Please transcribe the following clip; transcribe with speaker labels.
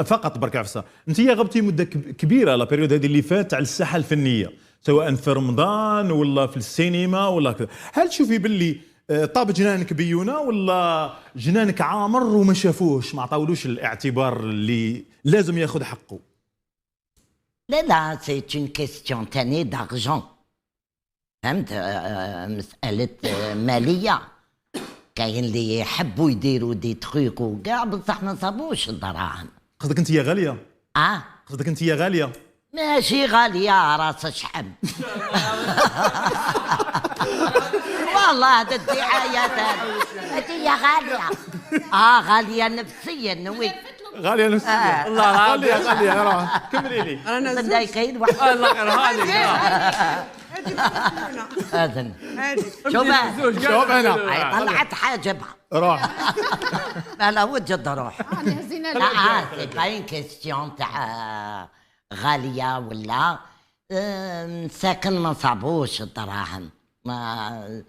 Speaker 1: فقط برك عفسه، انت غبتي مده كبيره لا بيريود هذه اللي فات على الساحه الفنيه، سواء في رمضان ولا في السينما ولا كذا، هل تشوفي باللي طاب جنانك بيونه ولا جنانك عامر وما شافوهش، ما عطاولوش الاعتبار اللي لازم ياخذ حقه؟
Speaker 2: لا سي اون كيستيون تاني دارجون، فهمت؟ مسألة مالية. كاين اللي يحبوا يديروا دي تخيك وكاع بصح ما صابوش الدراهم.
Speaker 1: قصدك انت يا غاليه؟ قصدك انت يا غاليه؟
Speaker 2: ماشي غالية راس شحم. والله هذا الدعايات هذه يا غالية. غالية نفسيا وي.
Speaker 1: غاليه نفسيا.
Speaker 3: الله
Speaker 1: غاليه غاليه راه كملي لي.
Speaker 2: انا مضايقين واحد.
Speaker 3: الله غير هذه
Speaker 2: اذن
Speaker 1: شوف هنا
Speaker 2: طلعت حاجبها
Speaker 1: روح.
Speaker 2: لا وجد روح.
Speaker 4: هزينا
Speaker 2: سي با اون كيستيون تاع غالية ولا مساكن ما صابوش الدراهم، ما